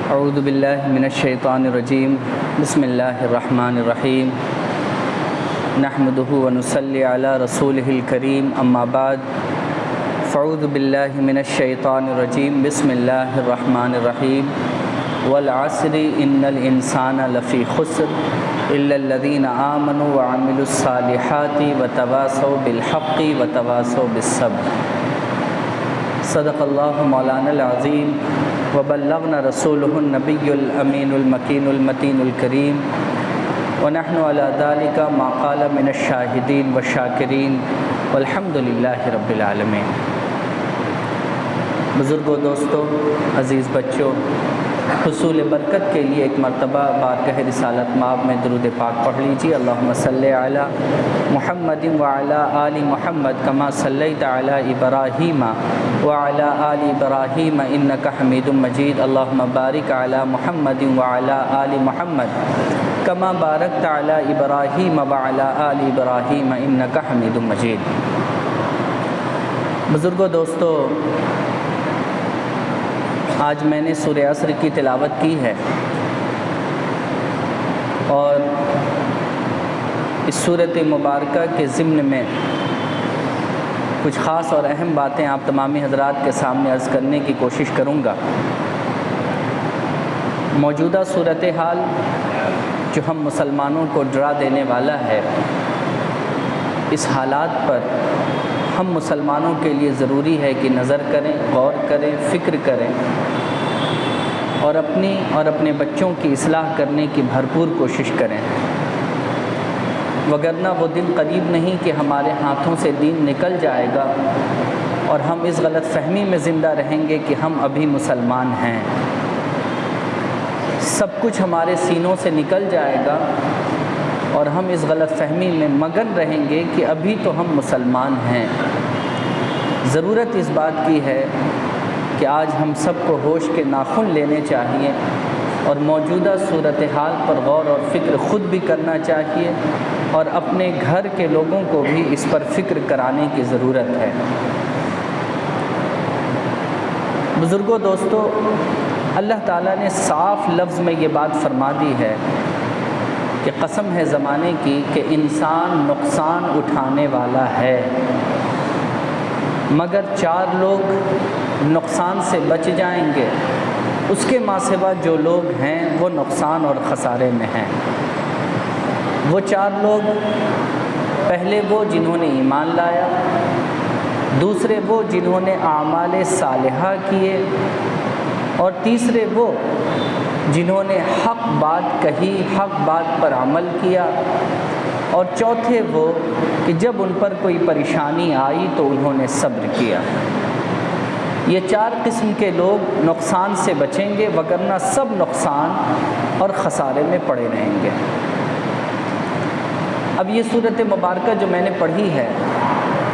अऊज़ु बिल्लाहि मिनश्शैतानिर्रजीम बिस्मिल्लाहिर्रहमानिर्रहीम नहमदुहु व नुसल्ली अला रसूलिहिल करीम अम्मा बाद फ़अऊज़ु बिल्लाहि मिनश्शैतानिर्रजीम बिस्मिल्लाहिर्रहमानिर्रहीम वल अस्रि इन्नल इंसाना लफ़ी खुस्र इल्लल्लज़ीना आमनु व अमिलुस्सालिहाति व तवासौ बिल हक़्क़ि व तवासौ बिस्सब्र। सदक़ल्लाहु मौलानल अज़ीम व बल्लग़ना रसूलुहुन नबियुल अमीनुल मकीनुल मतीनुल करीम व नहनु अला ज़ालिका मा क़ाल मिनश शाहिदीन व शाकिरीन वल्हम्दुलिल्लाहि रब्बिल आलमीन। बुज़ुर्गों, दोस्तों, अज़ीज़ बच्चों, हुसूल बरकत के लिए एक मरतबा बारगाह रिसालत माब में दुरूद पाक पढ़ लीजिए। अल्लाहुम्मा सल्लि अला मुहम्मदिन व अला आलि मुहम्मद कमा सल्लैता अला इब्राहीम व अला आलि इब्राहीम इन्नका हमीदुम मजीद। अल्लाहुम्मा बारिक अला मुहम्मदिन व अला आलि मुहम्मद कमा बारकता अला इब्राहीम व अला आलि इब्राहीम इन्नका हमीदुम मजीद। बुज़ुर्गों, दोस्तों, आज मैंने सूरह असर की तिलावत की है और इस सूरत मुबारका के ज़िम्न में कुछ ख़ास और अहम बातें आप तमामी हज़रात के सामने अर्ज़ करने की कोशिश करूँगा। मौजूदा सूरत हाल जो हम मुसलमानों को डरा देने वाला है, इस हालात पर हम मुसलमानों के लिए ज़रूरी है कि नज़र करें, गौर करें, फ़िक्र करें और अपनी और अपने बच्चों की इस्लाह करने की भरपूर कोशिश करें, वगरना वो दिन करीब नहीं कि हमारे हाथों से दीन निकल जाएगा और हम इस गलत फ़हमी में ज़िंदा रहेंगे कि हम अभी मुसलमान हैं। सब कुछ हमारे सीनों से निकल जाएगा और हम इस गलत फ़हमी में मगन रहेंगे कि अभी तो हम मुसलमान हैं। ज़रूरत इस बात की है कि आज हम सबको होश के नाखून लेने चाहिए और मौजूदा सूरत हाल पर गौर और फ़िक्र ख़ुद भी करना चाहिए और अपने घर के लोगों को भी इस पर फ़िक्र कराने की ज़रूरत है। बुज़ुर्गों, दोस्तों, अल्लाह ताला ने साफ़ लफ्ज़ में ये बात फरमा दी है कि कसम है ज़माने की कि इंसान नुकसान उठाने वाला है, मगर 4 लोग नुकसान से बच जाएंगे। उसके माँ सिवा जो लोग हैं वो नुकसान और ख़सारे में हैं। वो 4 लोग, पहले वो जिन्होंने ईमान लाया, दूसरे वो जिन्होंने आमाले सालिहा किए और तीसरे वो जिन्होंने हक़ बात कही, हक़ बात पर अमल किया और चौथे वो कि जब उन पर कोई परेशानी आई तो उन्होंने सब्र किया। ये 4 किस्म के लोग नुकसान से बचेंगे, वगरना सब नुकसान और ख़सारे में पड़े रहेंगे। अब ये सूरत मुबारका जो मैंने पढ़ी है,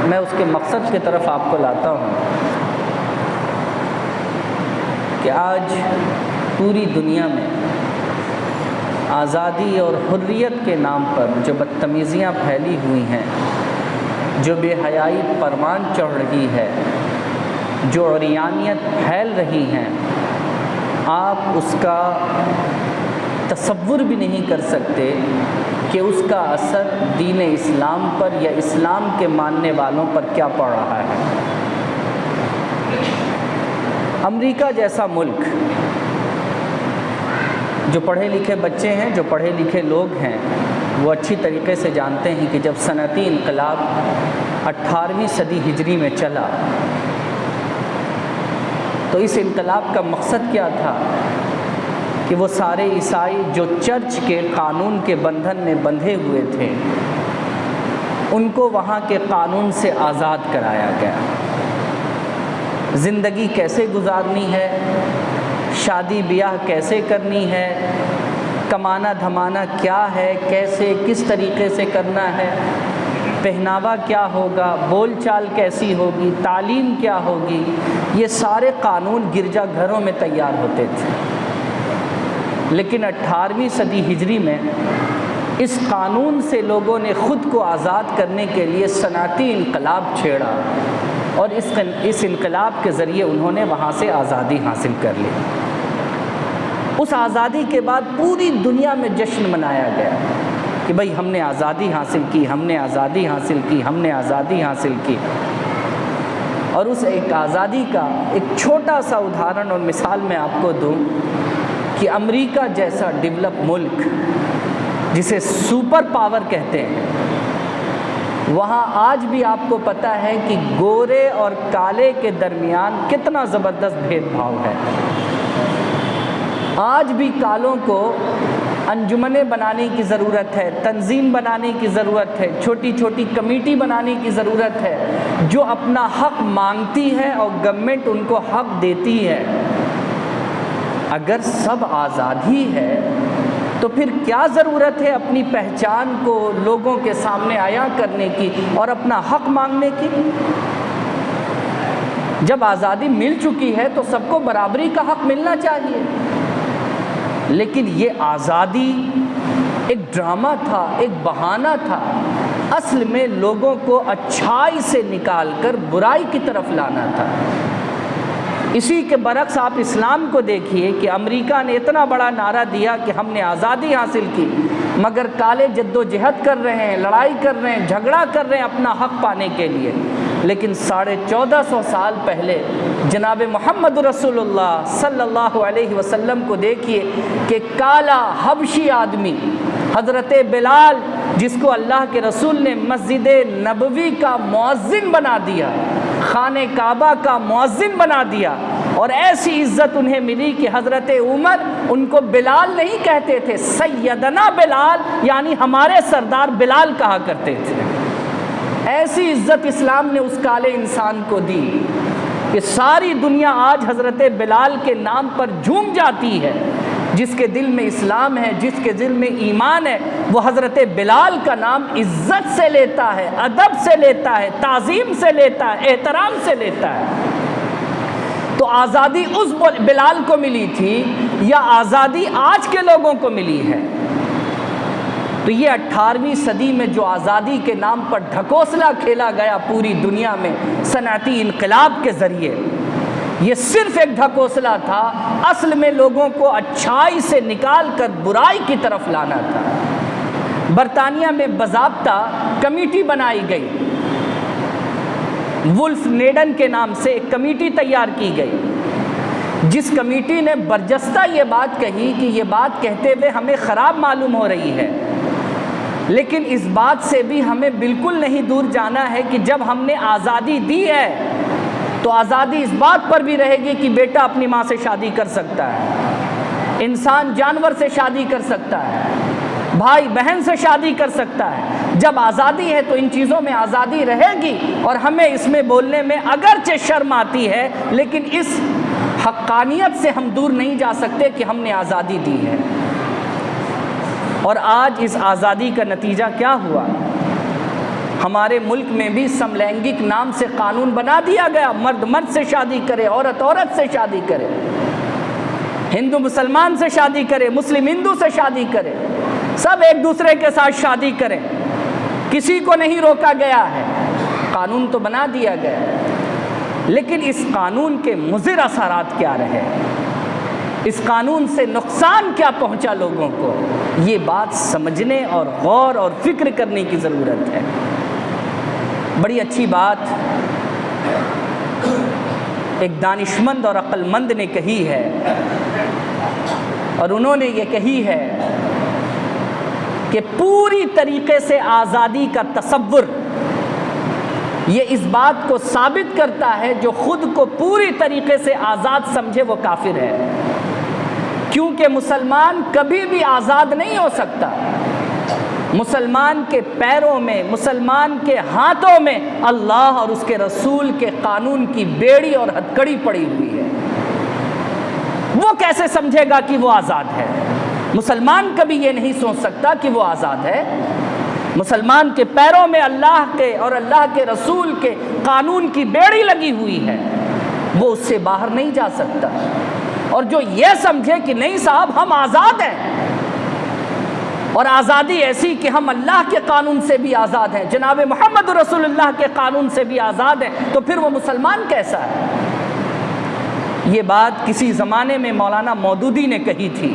मैं उसके मकसद की तरफ आपको लाता हूँ कि आज पूरी दुनिया में आज़ादी और हुर्रियत के नाम पर जो बदतमीज़ियाँ फैली हुई हैं, जो बेहयाई परवान चढ़ रही है, जो औरियानियत फैल रही हैं, आप उसका तसव्वुर भी नहीं कर सकते कि उसका असर दीन इस्लाम पर या इस्लाम के मानने वालों पर क्या पड़ रहा है। अमेरिका जैसा मुल्क, जो पढ़े लिखे बच्चे हैं, जो पढ़े लिखे लोग हैं, वो अच्छी तरीके से जानते हैं कि जब सनती इनकलाब 18वीं सदी हिजरी में चला तो इस इनकलाब का मकसद क्या था कि वो सारे ईसाई जो चर्च के कानून के बंधन में बंधे हुए थे, उनको वहाँ के कानून से आज़ाद कराया गया। ज़िंदगी कैसे गुजारनी है, शादी ब्याह कैसे करनी है, कमाना धमाना क्या है, कैसे किस तरीक़े से करना है, पहनावा क्या होगा, बोलचाल कैसी होगी, तालीम क्या होगी, ये सारे कानून गिरजा घरों में तैयार होते थे। लेकिन 18वीं सदी हिजरी में इस कानून से लोगों ने ख़ुद को आज़ाद करने के लिए सनअती इनकलाब छेड़ा और इस इनकलाब के ज़रिए उन्होंने वहाँ से आज़ादी हासिल कर ली। उस आज़ादी के बाद पूरी दुनिया में जश्न मनाया गया कि भाई हमने आज़ादी हासिल की, हमने आज़ादी हासिल की, हमने आज़ादी हासिल की। और उस एक आज़ादी का एक छोटा सा उदाहरण और मिसाल मैं आपको दूं कि अमेरिका जैसा डेवलप मुल्क जिसे सुपर पावर कहते हैं, वहाँ आज भी आपको पता है कि गोरे और काले के दरमियान कितना ज़बरदस्त भेदभाव है। आज भी कालों को अंजुमनें बनाने की ज़रूरत है, तंजीम बनाने की ज़रूरत है, छोटी छोटी कमेटी बनाने की ज़रूरत है जो अपना हक़ मांगती है और गवर्नमेंट उनको हक़ देती है। अगर सब आज़ादी है तो फिर क्या ज़रूरत है अपनी पहचान को लोगों के सामने आया करने की और अपना हक़ मांगने की? जब आज़ादी मिल चुकी है तो सबको बराबरी का हक़ मिलना चाहिए। लेकिन ये आज़ादी एक ड्रामा था, एक बहाना था। असल में लोगों को अच्छाई से निकालकर बुराई की तरफ लाना था। इसी के बरक्स आप इस्लाम को देखिए कि अमेरिका ने इतना बड़ा नारा दिया कि हमने आज़ादी हासिल की, मगर काले जद्दोजहद कर रहे हैं, लड़ाई कर रहे हैं, झगड़ा कर रहे हैं अपना हक़ पाने के लिए। लेकिन 1450 साल पहले जनाब मोहम्मद रसूलुल्लाह सल्लल्लाहु अलैहि वसल्लम को देखिए कि काला हबशी आदमी हज़रत बिलाल, जिसको अल्लाह के रसूल ने मस्जिद नबवी का मुअज्जिन बना दिया, खाने काबा का मुअज्जिन बना दिया, और ऐसी इज़्ज़त उन्हें मिली कि हज़रत उमर उनको बिलाल नहीं कहते थे, सैयदना बिलाल, यानी हमारे सरदार बिलाल कहा करते थे। ऐसी इज़्ज़त इस्लाम ने उस काले इंसान को दी कि सारी दुनिया आज हज़रत बिलाल के नाम पर झूम जाती है। जिसके दिल में इस्लाम है, जिसके दिल में ईमान है, वो हज़रत बिलाल का नाम इज़्ज़त से लेता है, अदब से लेता है, ताज़ीम से लेता है, एहतराम से लेता है। तो आज़ादी उस बिलाल को मिली थी या आज़ादी आज के लोगों को मिली है? तो ये 18वीं सदी में जो आज़ादी के नाम पर ढकोसला खेला गया पूरी दुनिया में सनअती इनकलाब के ज़रिए, ये सिर्फ एक ढकोसला था। असल में लोगों को अच्छाई से निकाल कर बुराई की तरफ लाना था। बरतानिया में बाज़ाब्ता कमेटी बनाई गई, वुल्फ नेडन के नाम से एक कमेटी तैयार की गई, जिस कमेटी ने बरजस्ता ये बात कही कि ये बात कहते हुए हमें ख़राब मालूम हो रही है, लेकिन इस बात से भी हमें बिल्कुल नहीं दूर जाना है कि जब हमने आज़ादी दी है तो आज़ादी इस बात पर भी रहेगी कि बेटा अपनी माँ से शादी कर सकता है, इंसान जानवर से शादी कर सकता है, भाई बहन से शादी कर सकता है। जब आज़ादी है तो इन चीज़ों में आज़ादी रहेगी और हमें इसमें बोलने में अगरचे शर्म आती है, लेकिन इस हक़ानियत से हम दूर नहीं जा सकते कि हमने आज़ादी दी है। और आज इस आज़ादी का नतीजा क्या हुआ? हमारे मुल्क में भी समलैंगिक नाम से कानून बना दिया गया, मर्द मर्द से शादी करे, औरत औरत से शादी करे, हिंदू मुसलमान से शादी करे, मुस्लिम हिंदू से शादी करे, सब एक दूसरे के साथ शादी करें, किसी को नहीं रोका गया है, कानून तो बना दिया गया। लेकिन इस कानून के मुज़िर असरात क्या रहे, इस कानून से नुकसान क्या पहुंचा लोगों को, ये बात समझने और गौर और फिक्र करने की ज़रूरत है। बड़ी अच्छी बात एक दानिशमंद और अक्लमंद ने कही है, और उन्होंने ये कही है कि पूरी तरीके से आज़ादी का तसव्वुर ये इस बात को साबित करता है जो खुद को पूरी तरीके से आज़ाद समझे वो काफिर है, क्योंकि मुसलमान कभी भी आज़ाद नहीं हो सकता। मुसलमान के पैरों में, मुसलमान के हाथों में अल्लाह और उसके रसूल के कानून की बेड़ी और हथकड़ी पड़ी हुई है। वो कैसे समझेगा कि वो आज़ाद है? मुसलमान कभी ये नहीं सोच सकता कि वो आज़ाद है। मुसलमान के पैरों में अल्लाह के और अल्लाह के रसूल के कानून की बेड़ी लगी हुई है, वो उससे बाहर नहीं जा सकता। और जो ये समझे कि नहीं साहब हम आज़ाद हैं, और आज़ादी ऐसी कि हम अल्लाह के कानून से भी आज़ाद हैं, जनाब मोहम्मद रसूलुल्लाह के कानून से भी आज़ाद हैं, तो फिर वो मुसलमान कैसा है? ये बात किसी ज़माने में मौलाना मौदूदी ने कही थी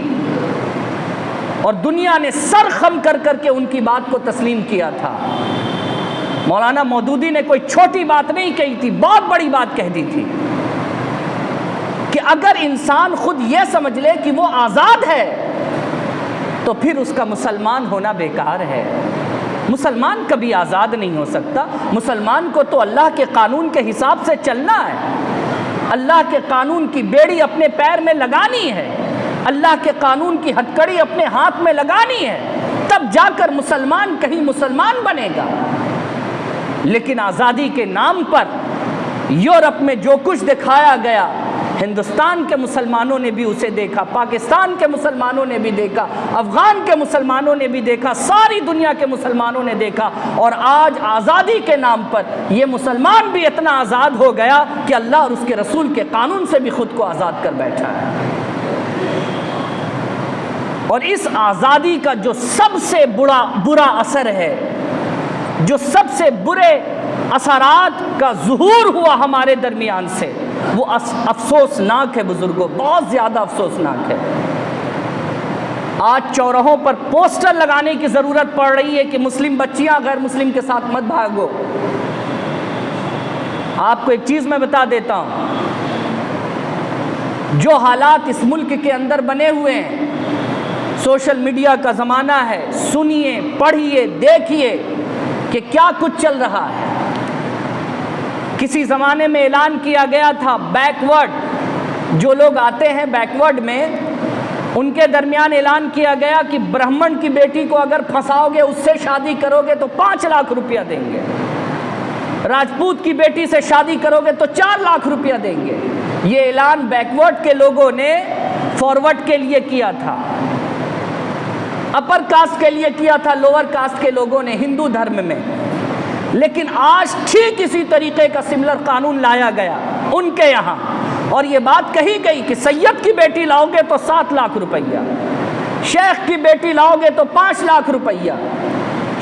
और दुनिया ने सर खम कर करके उनकी बात को तस्लीम किया था। मौलाना मौदूदी ने कोई छोटी बात नहीं कही थी, बहुत बड़ी बात कह दी थी कि अगर इंसान खुद ये समझ ले कि वो आज़ाद है तो फिर उसका मुसलमान होना बेकार है। मुसलमान कभी आज़ाद नहीं हो सकता। मुसलमान को तो अल्लाह के कानून के हिसाब से चलना है, अल्लाह के कानून की बेड़ी अपने पैर में लगानी है, अल्लाह के कानून की हथकड़ी अपने हाथ में लगानी है, तब जाकर मुसलमान कहीं मुसलमान बनेगा। लेकिन आज़ादी के नाम पर यूरोप में जो कुछ दिखाया गया, हिंदुस्तान के मुसलमानों ने भी उसे देखा, पाकिस्तान के मुसलमानों ने भी देखा, अफ़गान के मुसलमानों ने भी देखा, सारी दुनिया के मुसलमानों ने देखा। और आज आज़ादी के नाम पर ये मुसलमान भी इतना आज़ाद हो गया कि अल्लाह और उसके रसूल के कानून से भी खुद को आज़ाद कर बैठा है। और इस आज़ादी का जो सबसे बुरा असर है, जो सबसे बुरे असरात का ज़ुहूर हुआ हमारे दरमियान से, वो अफसोसनाक है बुज़ुर्गों, बहुत ज़्यादा अफसोसनाक है। आज चौराहों पर पोस्टर लगाने की ज़रूरत पड़ रही है कि मुस्लिम बच्चियां गैर मुस्लिम के साथ मत भागो। आपको एक चीज़ मैं बता देता हूँ, जो हालात इस मुल्क के अंदर बने हुए हैं, सोशल मीडिया का ज़माना है, सुनिए, पढ़िए, देखिए कि क्या कुछ चल रहा है। किसी ज़माने में ऐलान किया गया था बैकवर्ड, जो लोग आते हैं बैकवर्ड में, उनके दरमियान ऐलान किया गया कि ब्राह्मण की बेटी को अगर फंसाओगे, उससे शादी करोगे तो 5 लाख रुपया देंगे, राजपूत की बेटी से शादी करोगे तो 4 लाख रुपया देंगे। ये ऐलान बैकवर्ड के लोगों ने फॉरवर्ड के लिए किया था, अपर कास्ट के लिए किया था, लोअर कास्ट के लोगों ने हिंदू धर्म में। लेकिन आज ठीक इसी तरीके का सिमिलर कानून लाया गया उनके यहाँ, और ये बात कही गई कि सैयद की बेटी लाओगे तो 7 लाख रुपया, शेख की बेटी लाओगे तो 5 लाख रुपया,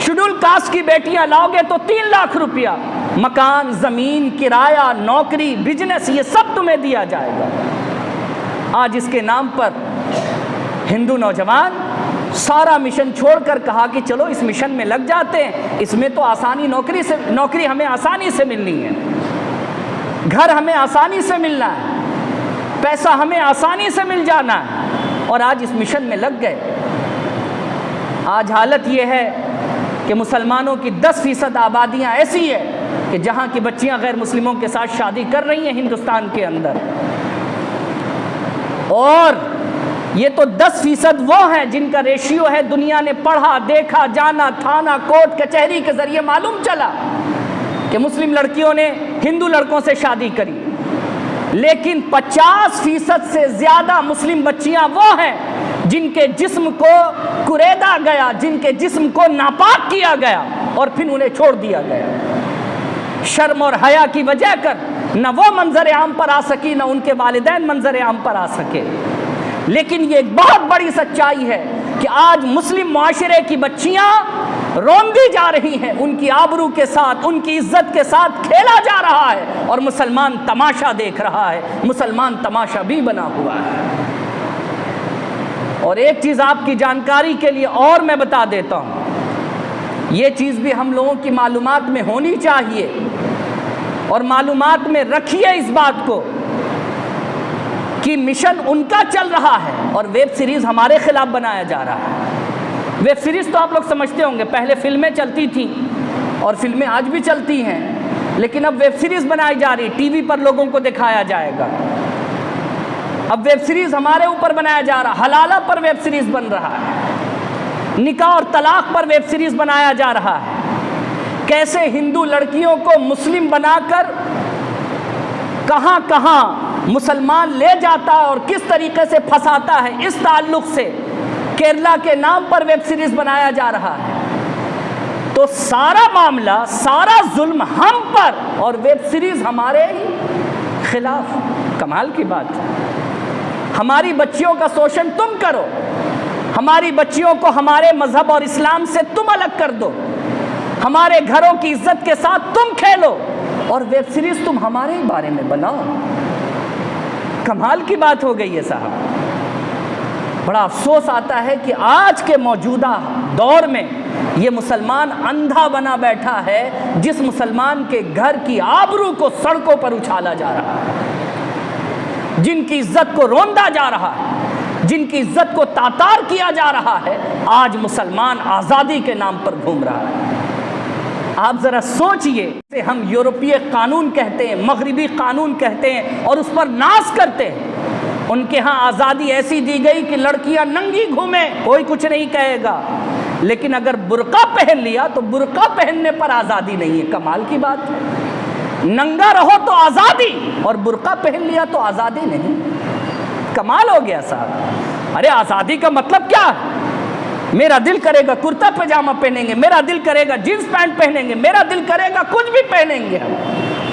शेड्यूल कास्ट की बेटियां लाओगे तो 3 लाख रुपया, मकान, ज़मीन, किराया, नौकरी, बिजनेस, ये सब तुम्हें दिया जाएगा। आज इसके नाम पर हिंदू नौजवान सारा मिशन छोड़कर कहा कि चलो इस मिशन में लग जाते हैं, इसमें तो आसानी, नौकरी हमें आसानी से मिलनी है, घर हमें आसानी से मिलना है, पैसा हमें आसानी से मिल जाना है, और आज इस मिशन में लग गए। आज हालत ये है कि मुसलमानों की 10% आबादियाँ ऐसी है कि जहाँ की बच्चियाँ गैर मुस्लिमों के साथ शादी कर रही हैं हिंदुस्तान के अंदर, और ये तो 10% वो हैं जिनका रेशियो है, दुनिया ने पढ़ा, देखा, जाना, थाना, कोर्ट, कचहरी के जरिए मालूम चला कि मुस्लिम लड़कियों ने हिंदू लड़कों से शादी करी। लेकिन 50% से ज़्यादा मुस्लिम बच्चियां वो हैं जिनके जिस्म को कुरेदा गया, जिनके जिस्म को नापाक किया गया और फिर उन्हें छोड़ दिया गया। शर्म और हया की वजह कर न वो मंजर आम पर आ सकी, न उनके वालिदैन मंजर आम पर आ सके। लेकिन ये एक बहुत बड़ी सच्चाई है कि आज मुस्लिम माशरे की बच्चियां रोंदी जा रही हैं, उनकी आबरू के साथ, उनकी इज्जत के साथ खेला जा रहा है, और मुसलमान तमाशा देख रहा है, मुसलमान तमाशा भी बना हुआ है। और एक चीज़ आपकी जानकारी के लिए और मैं बता देता हूँ, ये चीज़ भी हम लोगों की मालूमात में होनी चाहिए, और मालूमात में रखिए इस बात को कि मिशन उनका चल रहा है और वेब सीरीज़ हमारे खिलाफ बनाया जा रहा है। वेब सीरीज़ तो आप लोग समझते होंगे, पहले फिल्में चलती थी और फिल्में आज भी चलती हैं, लेकिन अब वेब सीरीज़ बनाई जा रही, टीवी पर लोगों को दिखाया जाएगा। अब वेब सीरीज़ हमारे ऊपर बनाया जा रहा, हलाला पर वेब सीरीज़ बन रहा है, निकाह और तलाक पर वेब सीरीज़ बनाया जा रहा है, कैसे हिंदू लड़कियों को मुस्लिम बनाकर कहाँ कहाँ मुसलमान ले जाता है और किस तरीके से फंसाता है, इस ताल्लुक़ से केरला के नाम पर वेब सीरीज़ बनाया जा रहा है। तो सारा मामला, सारा जुल्म हम पर और वेब सीरीज़ हमारे खिलाफ। कमाल की बात है। हमारी बच्चियों का शोषण तुम करो, हमारी बच्चियों को हमारे मज़हब और इस्लाम से तुम अलग कर दो, हमारे घरों की इज्जत के साथ तुम खेलो, और वेब सीरीज़ तुम हमारे ही बारे में बनाओ। कमाल की बात हो गई है साहब। बड़ा अफसोस आता है कि आज के मौजूदा दौर में ये मुसलमान अंधा बना बैठा है, जिस मुसलमान के घर की आबरू को सड़कों पर उछाला जा रहा है, जिनकी इज्जत को रोंदा जा रहा है, जिनकी इज्जत को तातार किया जा रहा है, आज मुसलमान आज़ादी के नाम पर घूम रहा है। आप ज़रा सोचिए, हम यूरोपीय कानून कहते हैं, मगरिबी कानून कहते हैं और उस पर नाज करते हैं। उनके यहाँ आज़ादी ऐसी दी गई कि लड़कियां नंगी घूमें, कोई कुछ नहीं कहेगा, लेकिन अगर बुर्का पहन लिया तो बुर्का पहनने पर आज़ादी नहीं है। कमाल की बात है, नंगा रहो तो आज़ादी और बुर्का पहन लिया तो आज़ादी नहीं। कमाल हो गया साहब। अरे आज़ादी का मतलब क्या है? मेरा दिल करेगा कुर्ता पजामा पहनेंगे, मेरा दिल करेगा जींस पैंट पहनेंगे, मेरा दिल करेगा कुछ भी पहनेंगे हम।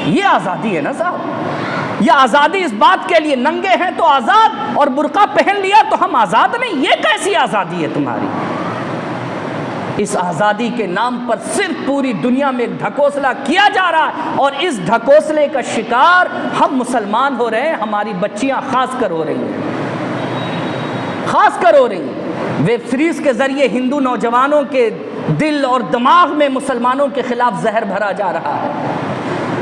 ये आज़ादी है ना साहब। ये आज़ादी इस बात के लिए, नंगे हैं तो आज़ाद और बुर्का पहन लिया तो हम आज़ाद नहीं। ये कैसी आज़ादी है तुम्हारी? इस आज़ादी के नाम पर सिर्फ पूरी दुनिया में एक ढकोसला किया जा रहा है और इस ढकोसले का शिकार हम मुसलमान हो रहे हैं। हमारी बच्चियां खासकर हो रही हैं, खासकर हो रही हैं। वेब सीरीज के जरिए हिंदू नौजवानों के दिल और दिमाग में मुसलमानों के खिलाफ जहर भरा जा रहा है,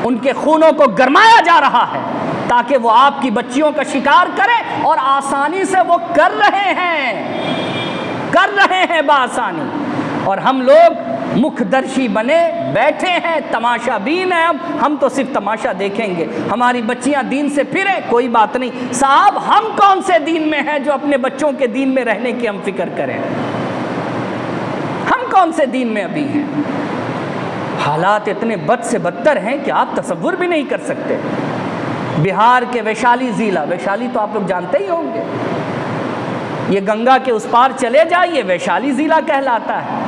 उनके खूनों को गरमाया जा रहा है ताकि वो आपकी बच्चियों का शिकार करें, और आसानी से वो कर रहे हैं बासानी। और हम लोग मुखदर्शी बने बैठे हैं, तमाशाबीन हैं। हम तो सिर्फ तमाशा देखेंगे, हमारी बच्चियां दीन से फिरे, कोई बात नहीं। साहब हम कौन से दीन में हैं जो अपने बच्चों के दीन में रहने की हम फिक्र करें? हम कौन से दीन में अभी हैं? हालात इतने बद से बदतर हैं कि आप तसव्वुर भी नहीं कर सकते। बिहार के वैशाली ज़िला, वैशाली तो आप लोग जानते ही होंगे, ये गंगा के उस पार चले जाइए, वैशाली ज़िला कहलाता है।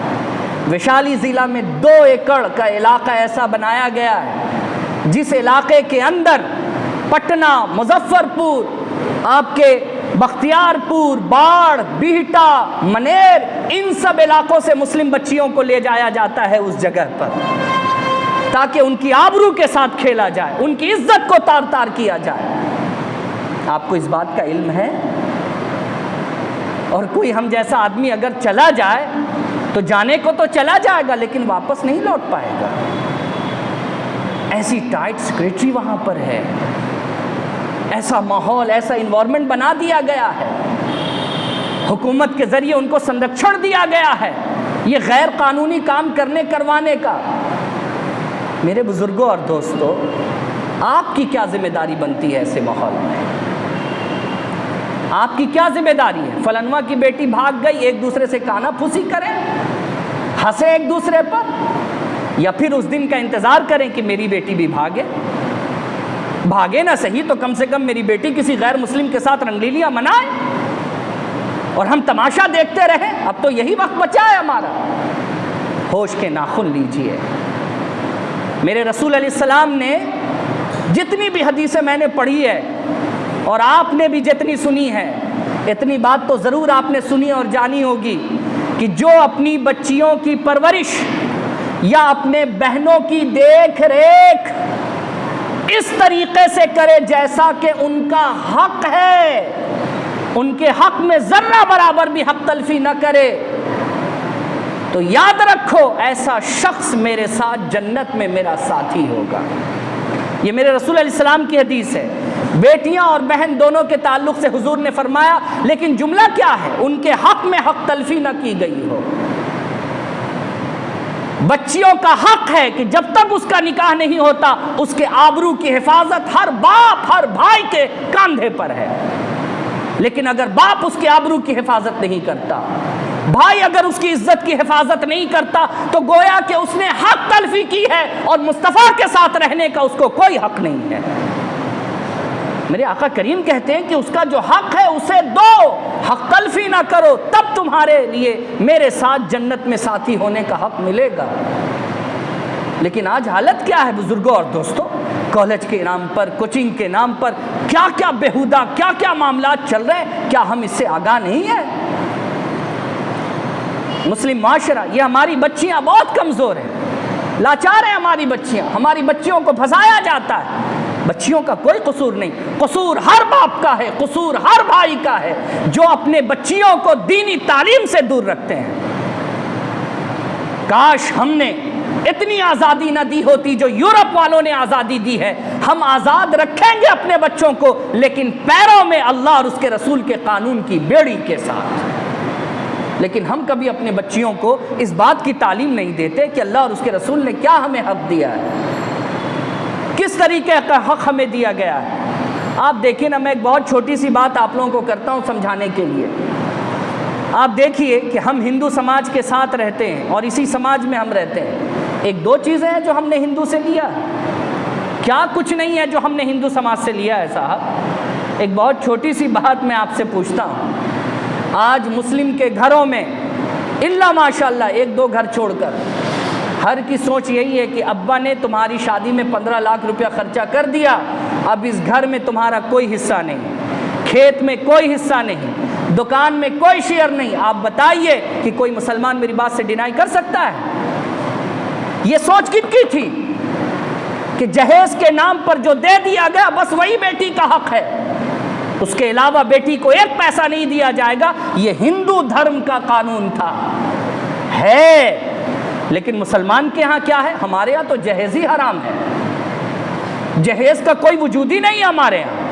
वैशाली ज़िला में 2 एकड़ का इलाका ऐसा बनाया गया है जिस इलाके के अंदर पटना, मुजफ्फरपुर, आपके बख्तियारपुर, बाढ़, बिहटा, मनेर, इन सब इलाकों से मुस्लिम बच्चियों को ले जाया जाता है उस जगह पर, ताकि उनकी आबरू के साथ खेला जाए, उनकी इज्जत को तार तार किया जाए। आपको इस बात का इल्म है? और कोई हम जैसा आदमी अगर चला जाए तो जाने को तो चला जाएगा लेकिन वापस नहीं लौट पाएगा। ऐसी टाइट सिक्योरिटी वहाँ पर है, ऐसा माहौल, ऐसा इन्वायरमेंट बना दिया गया है, हुकूमत के ज़रिए उनको संरक्षण दिया गया है ये गैर कानूनी काम करवाने का। मेरे बुज़ुर्गों और दोस्तों, आपकी क्या जिम्मेदारी बनती है ऐसे माहौल में? आपकी क्या जिम्मेदारी है? फलनवा की बेटी भाग गई, एक दूसरे से काना फूसी करें, हंसे एक दूसरे पर, या फिर उस दिन का इंतज़ार करें कि मेरी बेटी भी भागे ना सही तो कम से कम मेरी बेटी किसी गैर मुस्लिम के साथ रंगलीलियां मनाए और हम तमाशा देखते रहें? अब तो यही वक्त बचा है हमारा। होश के नाखुन लीजिए। मेरे रसूल अलैहिस्सलाम ने जितनी भी हदीसें मैंने पढ़ी है और आपने भी जितनी सुनी है, इतनी बात तो ज़रूर आपने सुनी और जानी होगी कि जो अपनी बच्चियों की परवरिश या अपने बहनों की देख रेख इस तरीके से करे जैसा कि उनका हक है, उनके हक में ज़र्रा बराबर भी हक तलफी न करे, तो याद रखो ऐसा शख्स मेरे साथ जन्नत में मेरा साथी होगा। ये मेरे रसूल अलैहिस्सलाम की हदीस है। बेटियां और बहन दोनों के ताल्लुक से हुजूर ने फरमाया, लेकिन जुमला क्या है? उनके हक में हक तलफी न की गई हो। बच्चियों का हक है कि जब तक उसका निकाह नहीं होता उसके आबरू की हिफाजत हर बाप, हर भाई के कंधे पर है। लेकिन अगर बाप उसके आबरू की हिफाजत नहीं करता, भाई अगर उसकी इज्जत की हिफाजत नहीं करता, तो गोया कि उसने हक तलफी की है और मुस्तफ़ा के साथ रहने का उसको कोई हक नहीं है। मेरे आका करीम कहते हैं कि उसका जो हक है उसे दो, हक तलफी ना करो, तब तुम्हारे लिए मेरे साथ जन्नत में साथी होने का हक मिलेगा। लेकिन आज हालत क्या है बुजुर्गों और दोस्तों? कॉलेज के नाम पर, कोचिंग के नाम पर क्या क्या बेहुदा, क्या क्या मामला चल रहे हैं, क्या हम इससे आगाह नहीं है? मुस्लिम माशरा, ये हमारी बच्चियां बहुत कमज़ोर हैं, लाचार हैं हमारी बच्चियां, हमारी बच्चियों को फंसाया जाता है। बच्चियों का कोई कसूर नहीं, कसूर हर बाप का है, कसूर हर भाई का है जो अपने बच्चियों को दीनी तालीम से दूर रखते हैं। काश हमने इतनी आज़ादी न दी होती जो यूरोप वालों ने आज़ादी दी है। हम आज़ाद रखेंगे अपने बच्चों को, लेकिन पैरों में अल्लाह और उसके रसूल के कानून की बेड़ी के साथ। लेकिन हम कभी अपने बच्चियों को इस बात की तालीम नहीं देते कि अल्लाह और उसके रसूल ने क्या हमें हक दिया है, किस तरीके का हक हमें दिया गया है। आप देखिए ना, मैं एक बहुत छोटी सी बात आप लोगों को करता हूँ समझाने के लिए। आप देखिए कि हम हिंदू समाज के साथ रहते हैं और इसी समाज में हम रहते हैं। एक दो चीज़ें हैं जो हमने हिंदू से लिया, क्या कुछ नहीं है जो हमने हिंदू समाज से लिया है साहब। एक बहुत छोटी सी बात मैं आपसे पूछता हूँ, आज मुस्लिम के घरों में इल्ला माशाल्लाह एक दो घर छोड़कर हर की सोच यही है कि अब्बा ने तुम्हारी शादी में 15 लाख रुपया खर्चा कर दिया, अब इस घर में तुम्हारा कोई हिस्सा नहीं, खेत में कोई हिस्सा नहीं, दुकान में कोई शेयर नहीं। आप बताइए कि कोई मुसलमान मेरी बात से डिनाई कर सकता है? ये सोच किसकी थी कि जहेज के नाम पर जो दे दिया गया बस वही बेटी का हक है, उसके अलावा बेटी को एक पैसा नहीं दिया जाएगा। ये हिंदू धर्म का कानून था है। लेकिन मुसलमान के यहाँ क्या है? हमारे यहाँ तो जहेज ही हराम है, जहेज का कोई वजूद ही नहीं है हमारे यहाँ।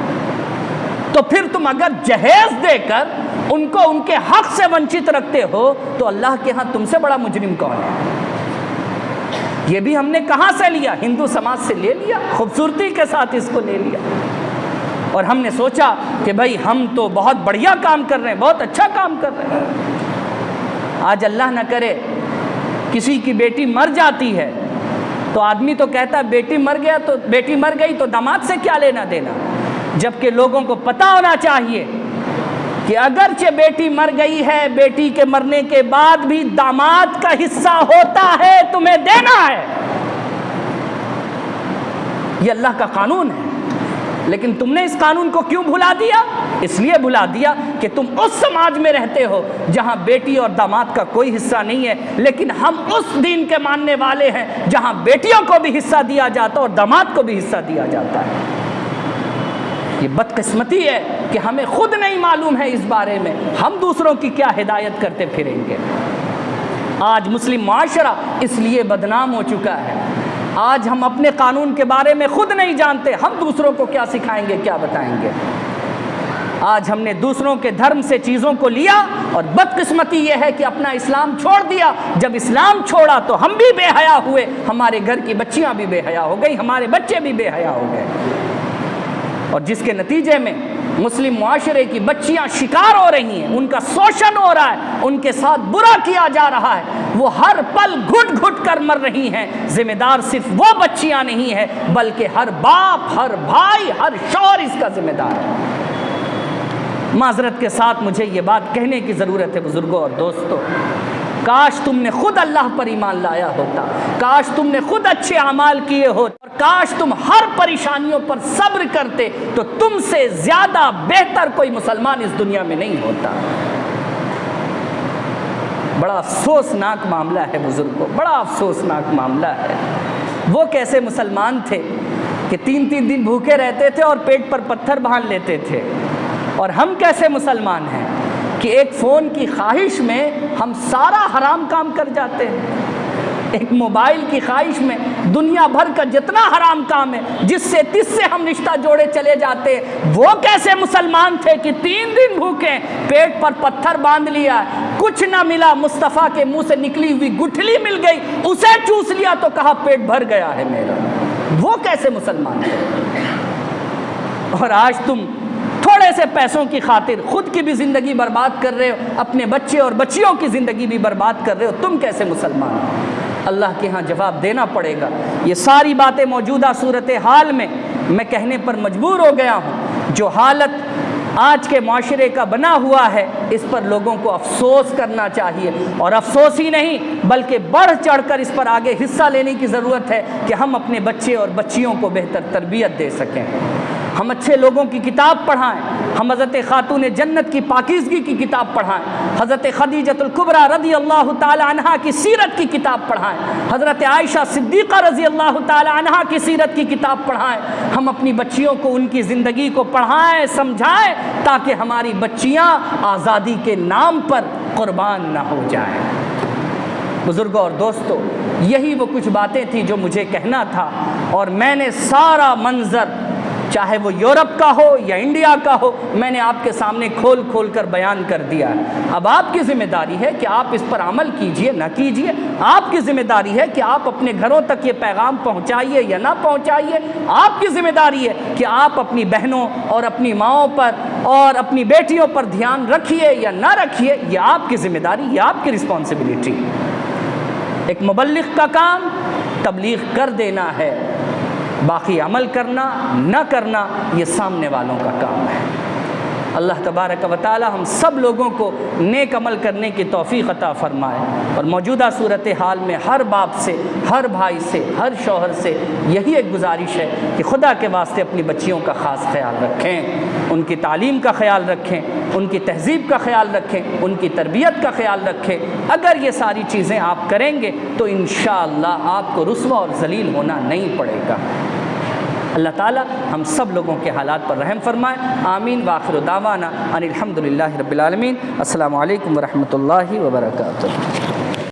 तो फिर तुम अगर जहेज देकर उनको उनके हक से वंचित रखते हो तो अल्लाह के यहाँ तुमसे बड़ा मुजरिम कौन है? ये भी हमने कहाँ से लिया? हिंदू समाज से ले लिया, खूबसूरती के साथ इसको ले लिया। और हमने सोचा कि भाई हम तो बहुत बढ़िया काम कर रहे हैं, बहुत अच्छा काम कर रहे हैं। आज अल्लाह न करे किसी की बेटी मर जाती है तो आदमी तो कहता है बेटी मर गई तो दामाद से क्या लेना देना, जबकि लोगों को पता होना चाहिए कि अगरचे बेटी मर गई है, बेटी के मरने के बाद भी दामाद का हिस्सा होता है, तुम्हें देना है। ये अल्लाह का कानून है। लेकिन तुमने इस कानून को क्यों भुला दिया? इसलिए भुला दिया कि तुम उस समाज में रहते हो जहां बेटी और दामाद का कोई हिस्सा नहीं है। लेकिन हम उस दीन के मानने वाले हैं जहां बेटियों को भी हिस्सा दिया जाता है और दामाद को भी हिस्सा दिया जाता है। ये बदकिस्मती है कि हमें खुद नहीं मालूम है इस बारे में, हम दूसरों की क्या हिदायत करते फिरेंगे। आज मुस्लिम माशरा इसलिए बदनाम हो चुका है। आज हम अपने कानून के बारे में खुद नहीं जानते, हम दूसरों को क्या सिखाएंगे, क्या बताएंगे। आज हमने दूसरों के धर्म से चीज़ों को लिया और बदकिस्मती यह है कि अपना इस्लाम छोड़ दिया। जब इस्लाम छोड़ा तो हम भी बेहया हुए, हमारे घर की बच्चियां भी बेहया हो गई, हमारे बच्चे भी बेहया हो गए। और जिसके नतीजे में मुस्लिम मुआशरे की बच्चियां शिकार हो रही हैं, उनका शोषण हो रहा है, उनके साथ बुरा किया जा रहा है, वो हर पल घुट घुट कर मर रही हैं। जिम्मेदार सिर्फ वो बच्चियां नहीं है बल्कि हर बाप, हर भाई, हर शौहर इसका जिम्मेदार है। माजरत के साथ मुझे ये बात कहने की ज़रूरत है बुज़ुर्गों और दोस्तों, काश तुमने खुद अल्लाह पर ईमान लाया होता, काश तुमने खुद अच्छे अमाल किए होते, और काश तुम हर परेशानियों पर सब्र करते तो तुमसे ज़्यादा बेहतर कोई मुसलमान इस दुनिया में नहीं होता। बड़ा अफसोसनाक मामला है बुज़ुर्गों, बड़ा अफसोसनाक मामला है। वो कैसे मुसलमान थे कि 3-3 दिन भूखे रहते थे और पेट पर पत्थर बांध लेते थे, और हम कैसे मुसलमान हैं कि एक फ़ोन की ख्वाहिश में हम सारा हराम काम कर जाते हैं। एक मोबाइल की ख्वाहिश में दुनिया भर का जितना हराम काम है, जिससे तिससे हम रिश्ता जोड़े चले जाते हैं। वो कैसे मुसलमान थे कि 3 दिन भूखे, पेट पर पत्थर बांध लिया, कुछ ना मिला, मुस्तफ़ा के मुंह से निकली हुई गुठली मिल गई, उसे चूस लिया तो कहा पेट भर गया है मेरा। वो कैसे मुसलमान थे? और आज तुम थोड़े से पैसों की खातिर खुद की भी ज़िंदगी बर्बाद कर रहे हो, अपने बच्चे और बच्चियों की ज़िंदगी भी बर्बाद कर रहे हो। तुम कैसे मुसलमान हो? अल्लाह के यहाँ जवाब देना पड़ेगा। ये सारी बातें मौजूदा सूरत हाल में मैं कहने पर मजबूर हो गया हूँ। जो हालत आज के माशरे का बना हुआ है, इस पर लोगों को अफसोस करना चाहिए, और अफसोस ही नहीं बल्कि बढ़ चढ़कर इस पर आगे हिस्सा लेने की ज़रूरत है कि हम अपने बच्चे और बच्चियों को बेहतर तरबियत दे सकें, हम अच्छे लोगों की किताब पढ़ाएं, हम हज़रत खातून जन्नत की पाकीज़गी की किताब पढ़ाएं, हज़रत खदीजतुल कुबरा रज़ी अल्लाह ताला अन्हा की सीरत की किताब पढ़ाएं, हज़रत आयशा सिद्दीक़ा रज़ी अल्लाह ताला अन्हा की सीरत की किताब पढ़ाएं। हम अपनी बच्चियों को उनकी ज़िंदगी को पढ़ाएं, समझाएं, ताकि हमारी बच्चियाँ आज़ादी के नाम पर क़ुर्बान ना हो जाएं। बुज़ुर्गों और दोस्तों, यही वो कुछ बातें थी जो मुझे कहना था, और मैंने सारा मंज़र, चाहे वो यूरोप का हो या इंडिया का हो, मैंने आपके सामने खोल खोल कर बयान कर दिया है। अब आपकी ज़िम्मेदारी है कि आप इस पर अमल कीजिए ना कीजिए। आपकी ज़िम्मेदारी है कि आप अपने घरों तक ये पैगाम पहुँचाइए या ना पहुँचाइए। आपकी ज़िम्मेदारी है कि आप अपनी बहनों और अपनी माओं पर और अपनी बेटियों पर ध्यान रखिए या ना रखिए। ये आपकी ज़िम्मेदारी, ये आपकी रिस्पॉन्सिबिलिटी। एक मुबल्लिग़ का काम तबलीग़ कर देना है, बाकी अमल करना न करना ये सामने वालों का काम है। अल्लाह तबारक व तआला हम सब लोगों को नेक अमल करने की तौफ़ीक़ अता फ़रमाए। और मौजूदा सूरत हाल में हर बाप से, हर भाई से, हर शौहर से यही एक गुजारिश है कि खुदा के वास्ते अपनी बच्चियों का ख़ास ख्याल रखें, उनकी तालीम का ख्याल रखें, उनकी तहज़ीब का ख्याल रखें, उनकी तरबियत का ख्याल रखें। अगर ये सारी चीज़ें आप करेंगे तो इंशाअल्लाह आपको रुस्वा और ज़लील होना नहीं पड़ेगा। अल्लाह ताला हम सब लोगों के हालात पर रहम फरमाए। आमीन। व आखिर दावाना अनिल हम्दुलिल्लाहि रब्बिल आलमीन। अस्सलामु अलैकुम व रहमतुल्लाहि व बरकातुहू।